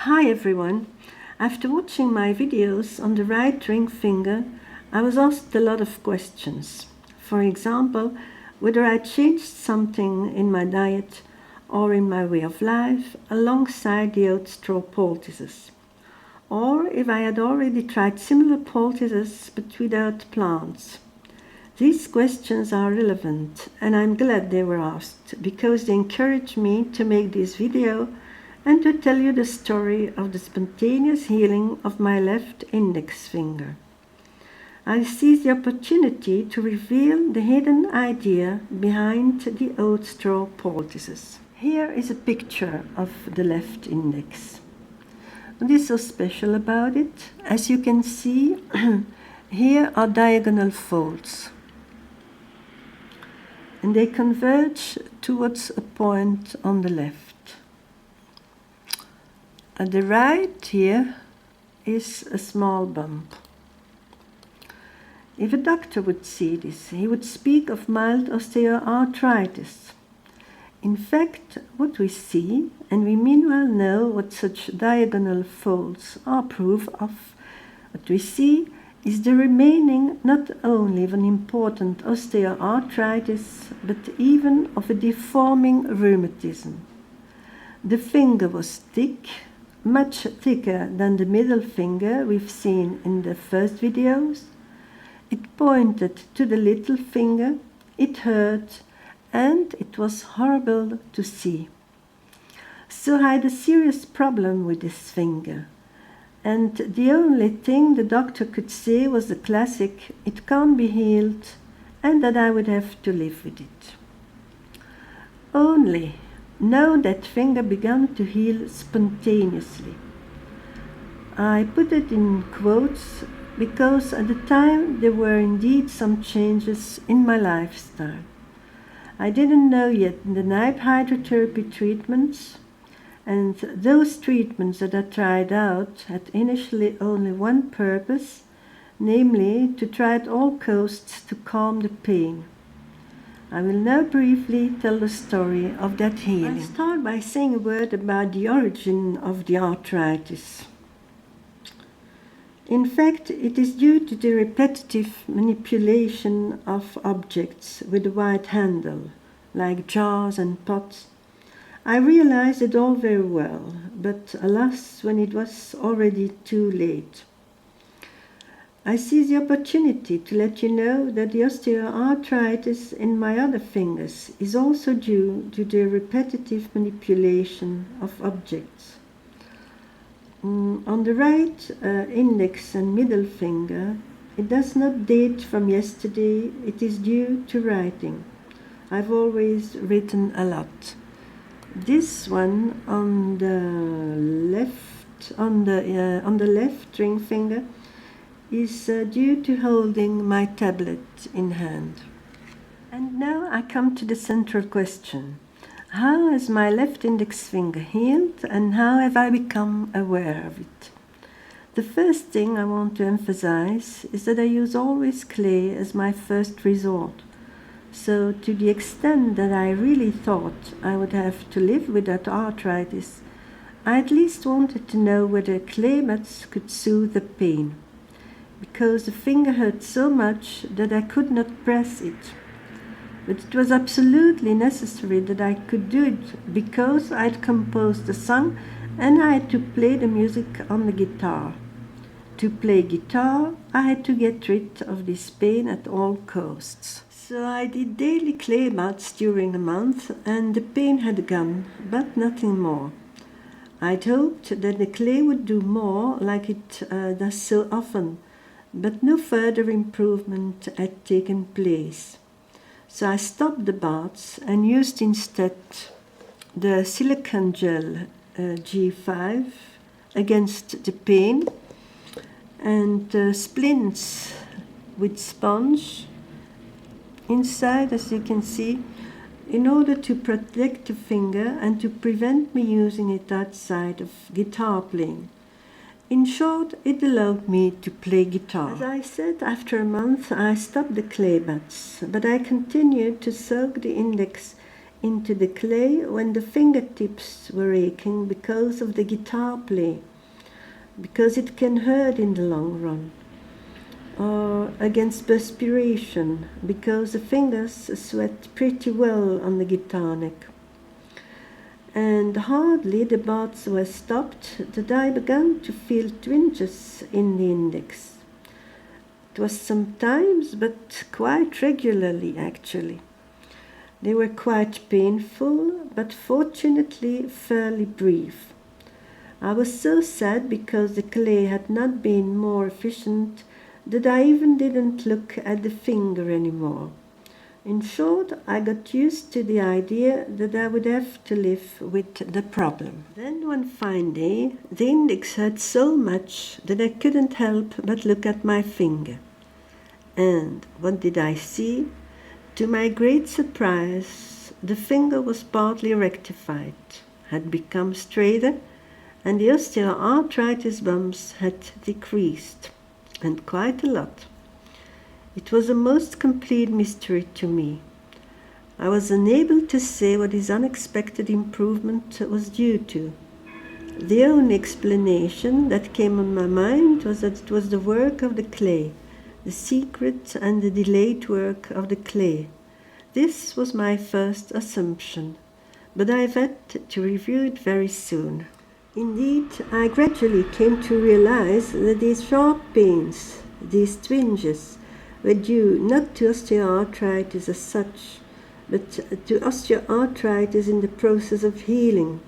Hi everyone! After watching my videos on the right ring finger, I was asked a lot of questions. For example, whether I changed something in my diet or in my way of life alongside the oat straw poultices, or if I had already tried similar poultices but without plants. These questions are relevant and I'm glad they were asked because they encourage me to make this video and to tell you the story of the spontaneous healing of my left index finger. I seize the opportunity to reveal the hidden idea behind the oat straw poultices. Here is a picture of the left index. What is so special about it? As you can see, here are diagonal folds, and they converge towards a point on the left. At the right here is a small bump. If a doctor would see this, he would speak of mild osteoarthritis. In fact, what we see, and we meanwhile know what such diagonal folds are proof of, what we see is the remaining not only of an important osteoarthritis, but even of a deforming rheumatism. The finger was thick, much thicker than the middle finger we've seen in the first videos. It pointed to the little finger, it hurt, and it was horrible to see. So I had a serious problem with this finger. And the only thing the doctor could say was the classic, it can't be healed, and that I would have to live with it. Only now that finger began to heal spontaneously. I put it in quotes because at the time there were indeed some changes in my lifestyle. I didn't know yet the Kneipp hydrotherapy treatments, and those treatments that I tried out had initially only one purpose, namely to try at all costs to calm the pain. I will now briefly tell the story of that healing. I'll start by saying a word about the origin of the arthritis. In fact, it is due to the repetitive manipulation of objects with a wide handle, like jars and pots. I realized it all very well, but alas, when it was already too late. I seize the opportunity to let you know that the osteoarthritis in my other fingers is also due to the repetitive manipulation of objects. On the right index and middle finger, it does not date from yesterday, it is due to writing. I've always written a lot. This one on the left ring finger is due to holding my tablet in hand. And now I come to the central question. How has my left index finger healed and how have I become aware of it? The first thing I want to emphasize is that I use always clay as my first resort. So to the extent that I really thought I would have to live with that arthritis, I at least wanted to know whether clay mats could soothe the pain, because the finger hurt so much that I could not press it. But it was absolutely necessary that I could do it because I had composed the song and I had to play the music on the guitar. To play guitar, I had to get rid of this pain at all costs. So I did daily clay mats during a month and the pain had gone, but nothing more. I'd hoped that the clay would do more like it does so often, but no further improvement had taken place. So I stopped the baths and used instead the silicone gel G5 against the pain and splints with sponge inside, as you can see, in order to protect the finger and to prevent me using it outside of guitar playing. In short, it allowed me to play guitar. As I said, after a month I stopped the clay mats, but I continued to soak the index into the clay when the fingertips were aching because of the guitar play, because it can hurt in the long run, or against perspiration, because the fingers sweat pretty well on the guitar neck. And hardly the bouts were stopped that I began to feel twinges in the index. It was sometimes, but quite regularly actually. They were quite painful, but fortunately fairly brief. I was so sad because the clay had not been more efficient that I even didn't look at the finger anymore. In short, I got used to the idea that I would have to live with the problem. Then one fine day, the index hurt so much that I couldn't help but look at my finger. And what did I see? To my great surprise, the finger was partly rectified, had become straighter, and the osteoarthritis bumps had decreased, and quite a lot. It was a most complete mystery to me. I was unable to say what this unexpected improvement was due to. The only explanation that came on my mind was that it was the work of the clay, the secret and the delayed work of the clay. This was my first assumption, but I've had to review it very soon. Indeed, I gradually came to realize that these sharp pains, these twinges, were due not to osteoarthritis as such, but to osteoarthritis in the process of healing.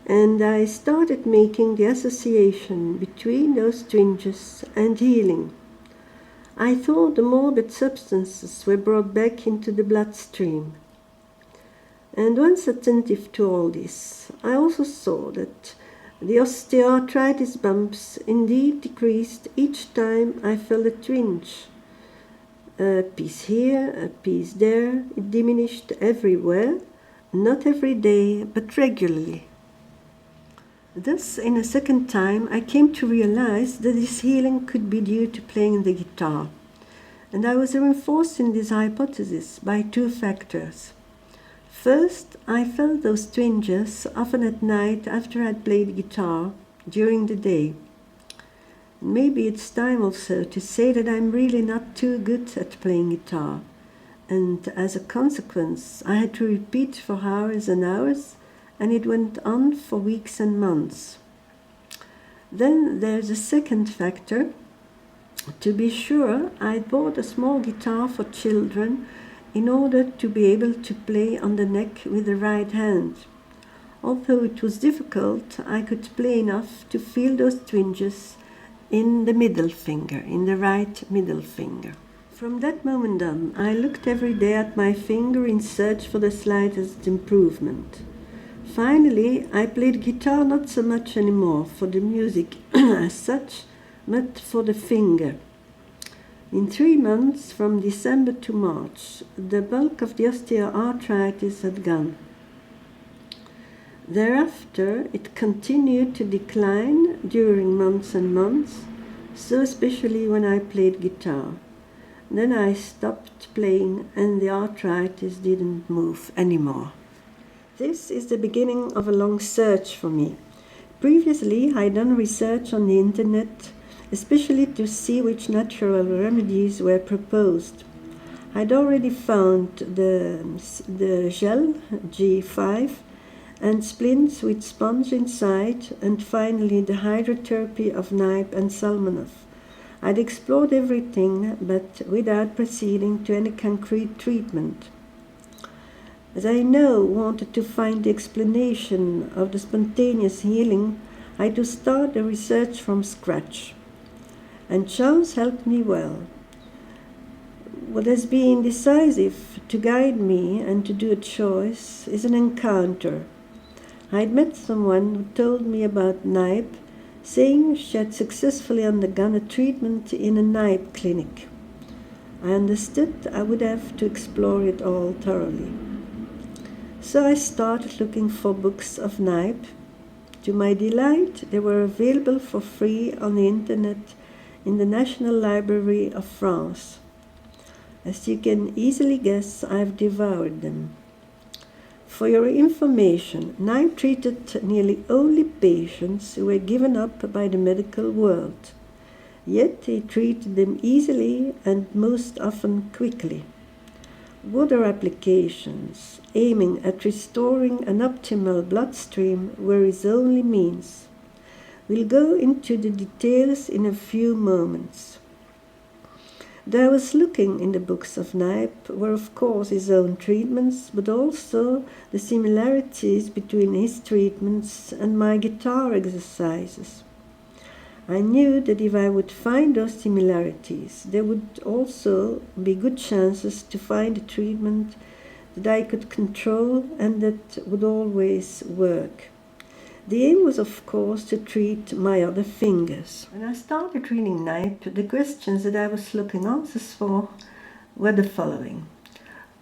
And I started making the association between those twinges and healing. I thought the morbid substances were brought back into the bloodstream. And once attentive to all this, I also saw that the osteoarthritis bumps indeed decreased each time I felt a twinge. A piece here, a piece there, it diminished everywhere, not every day, but regularly. Thus, in a second time, I came to realize that this healing could be due to playing the guitar. And I was reinforced in this hypothesis by two factors. First, I felt those twinges often at night after I'd played guitar during the day. Maybe it's time also to say that I'm really not too good at playing guitar, and as a consequence I had to repeat for hours and hours, and it went on for weeks and months. Then there's a second factor. To be sure, I bought a small guitar for children in order to be able to play on the neck with the right hand. Although it was difficult, I could play enough to feel those twinges in the middle finger, in the right middle finger. From that moment on, I looked every day at my finger in search for the slightest improvement. Finally, I played guitar not so much anymore for the music as such, but for the finger. In 3 months, from December to March, the bulk of the osteoarthritis had gone. Thereafter, it continued to decline during months and months, so especially when I played guitar. Then I stopped playing and the arthritis didn't move anymore. This is the beginning of a long search for me. Previously, I'd done research on the internet, especially to see which natural remedies were proposed. I'd already found the gel, G5, and splints with sponge inside, and finally the hydrotherapy of Kneipp and Salmonov. I'd explored everything, but without proceeding to any concrete treatment. As I now wanted to find the explanation of the spontaneous healing, I had to start the research from scratch. And chance helped me well. What has been decisive to guide me and to do a choice is an encounter. I had met someone who told me about Kneipp, saying she had successfully undergone a treatment in a Kneipp clinic. I understood I would have to explore it all thoroughly. So I started looking for books of Kneipp. To my delight, they were available for free on the internet in the National Library of France. As you can easily guess, I've devoured them. For your information, Kneipp treated nearly only patients who were given up by the medical world. Yet he treated them easily and most often quickly. Water applications aiming at restoring an optimal bloodstream were his only means. We'll go into the details in a few moments. Though I was looking in the books of Kneipp were of course his own treatments, but also the similarities between his treatments and my guitar exercises. I knew that if I would find those similarities, there would also be good chances to find a treatment that I could control and that would always work. The aim was, of course, to treat my other fingers. When I started reading Kneipp, the questions that I was looking answers for were the following.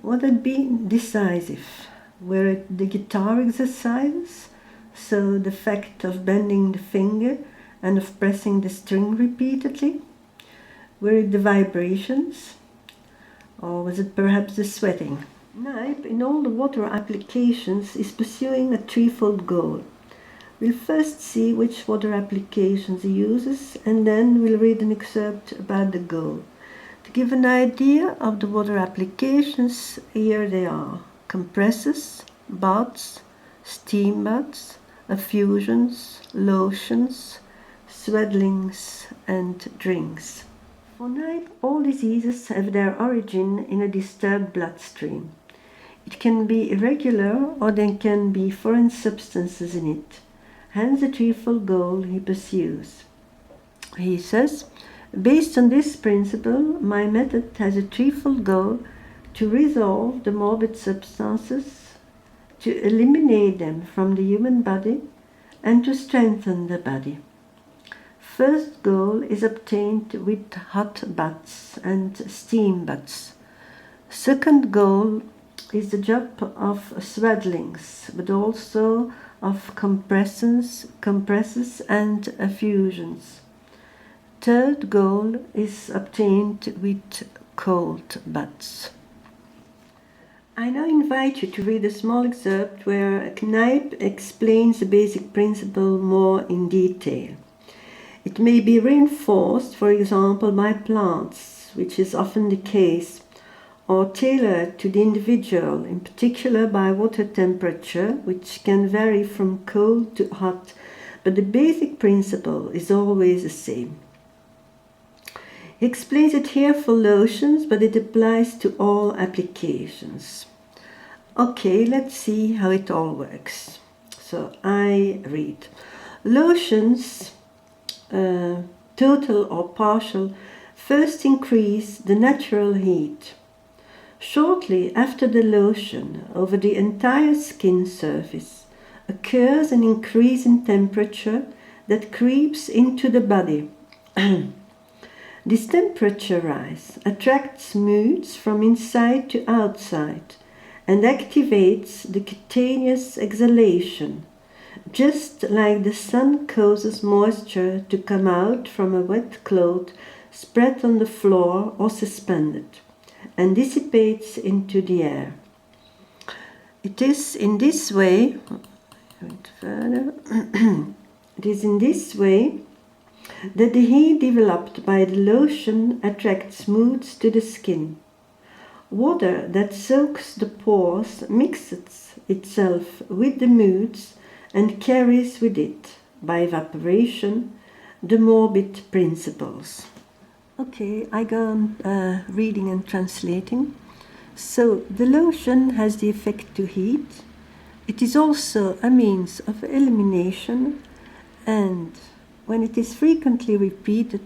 What had been decisive? Were it the guitar exercises, so the fact of bending the finger and of pressing the string repeatedly? Were it the vibrations? Or was it perhaps the sweating? Kneipp, in all the water applications, is pursuing a threefold goal. We'll first see which water applications he uses, and then we'll read an excerpt about the goal. To give an idea of the water applications, here they are: compresses, baths, steam baths, effusions, lotions, swaddlings, and drinks. For Kneipp, all diseases have their origin in a disturbed bloodstream. It can be irregular, or there can be foreign substances in it. Hence the threefold goal he pursues. He says, based on this principle, my method has a threefold goal: to resolve the morbid substances, to eliminate them from the human body, and to strengthen the body. First goal is obtained with hot baths and steam baths. Second goal is the job of swaddlings, but also of compresses and effusions. Third goal is obtained with cold baths. I now invite you to read a small excerpt where Kneipp explains the basic principle more in detail. It may be reinforced, for example, by plants, which is often the case, or tailored to the individual, in particular by water temperature, which can vary from cold to hot, but the basic principle is always the same. He explains it here for lotions, but it applies to all applications. Okay, let's see how it all works. So I read. Lotions, total or partial, first increase the natural heat. Shortly after the lotion, over the entire skin surface, occurs an increase in temperature that creeps into the body. This temperature rise attracts moods from inside to outside and activates the cutaneous exhalation, just like the sun causes moisture to come out from a wet cloth spread on the floor or suspended, and dissipates into the air. It is in this way that the heat developed by the lotion attracts moods to the skin. Water that soaks the pores mixes itself with the moods and carries with it, by evaporation, the morbid principles. Okay, I go on reading and translating. So, the lotion has the effect to heat. It is also a means of elimination, and when it is frequently repeated,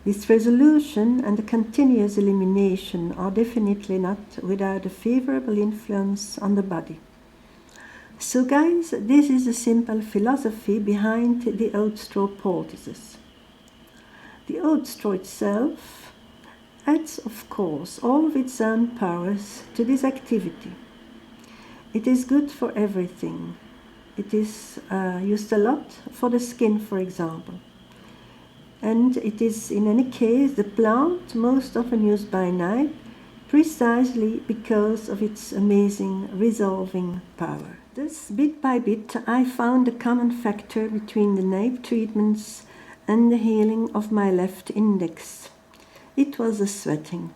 this resolution and the continuous elimination are definitely not without a favorable influence on the body. So guys, this is a simple philosophy behind the oat straw poultices. The oat straw itself adds, of course, all of its own powers to this activity. It is good for everything. It is used a lot for the skin, for example. And it is, in any case, the plant most often used by Kneipp precisely because of its amazing resolving power. Thus, bit by bit, I found a common factor between the Kneipp treatments and the healing of my left index. It was the sweating.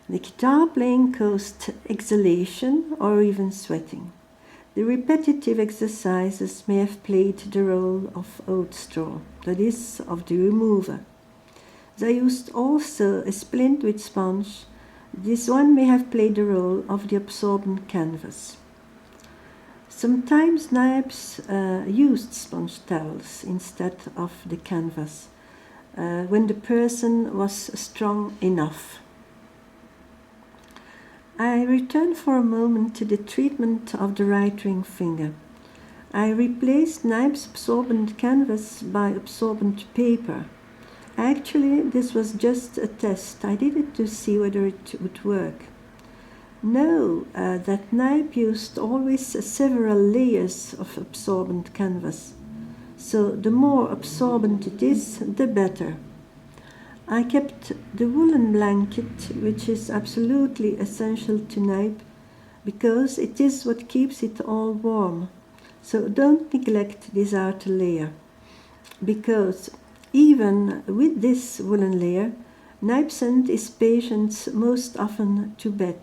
The guitar playing caused exhalation or even sweating. The repetitive exercises may have played the role of oat straw, that is, of the remover. I used also a splint with sponge. This one may have played the role of the absorbent canvas. Sometimes Kneipp's used sponge towels instead of the canvas when the person was strong enough. I return for a moment to the treatment of the right ring finger. I replaced Kneipp's absorbent canvas by absorbent paper. Actually, this was just a test. I did it to see whether it would work. Know that Kneipp used always several layers of absorbent canvas. So the more absorbent it is, the better. I kept the woolen blanket, which is absolutely essential to Kneipp, because it is what keeps it all warm. So don't neglect this outer layer, because even with this woolen layer, Kneipp sent his patients most often to bed.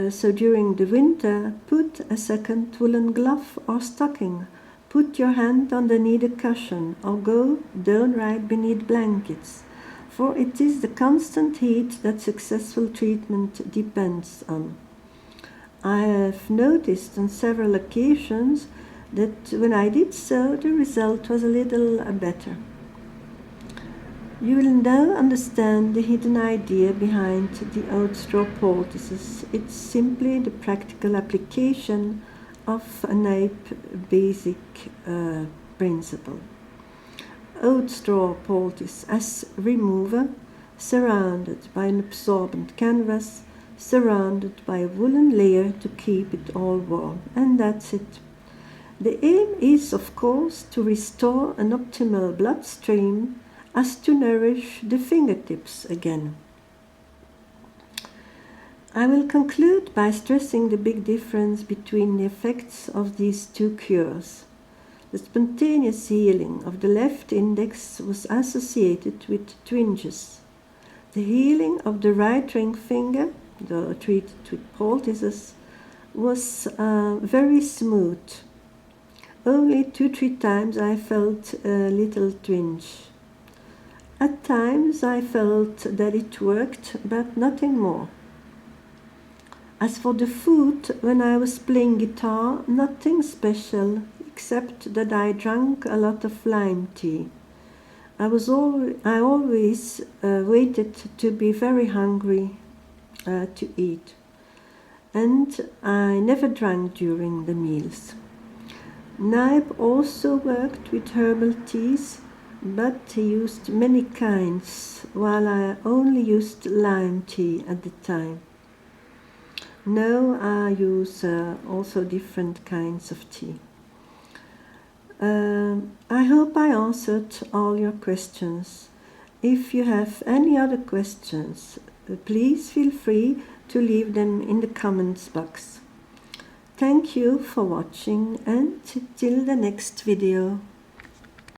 So during the winter, put a second woolen glove or stocking. Put your hand underneath a cushion or go downright beneath blankets, for it is the constant heat that successful treatment depends on. I have noticed on several occasions that when I did so, the result was a little better. You will now understand the hidden idea behind the oat straw poultices. It's simply the practical application of a Kneipp basic principle. Oat straw poultice as remover, surrounded by an absorbent canvas, surrounded by a woolen layer to keep it all warm, and that's it. The aim is, of course, to restore an optimal bloodstream as to nourish the fingertips again. I will conclude by stressing the big difference between the effects of these two cures. The spontaneous healing of the left index was associated with twinges. The healing of the right ring finger, though treated with poultices, was very smooth. Only 2-3 times I felt a little twinge. At times I felt that it worked, but nothing more. As for the food, when I was playing guitar, nothing special, except that I drank a lot of lime tea. I always waited to be very hungry to eat, and I never drank during the meals. Kneipp also worked with herbal teas, but he used many kinds, while I only used lime tea at the time. Now I use also different kinds of tea. I hope I answered all your questions. If you have any other questions, please feel free to leave them in the comments box. Thank you for watching, and till the next video.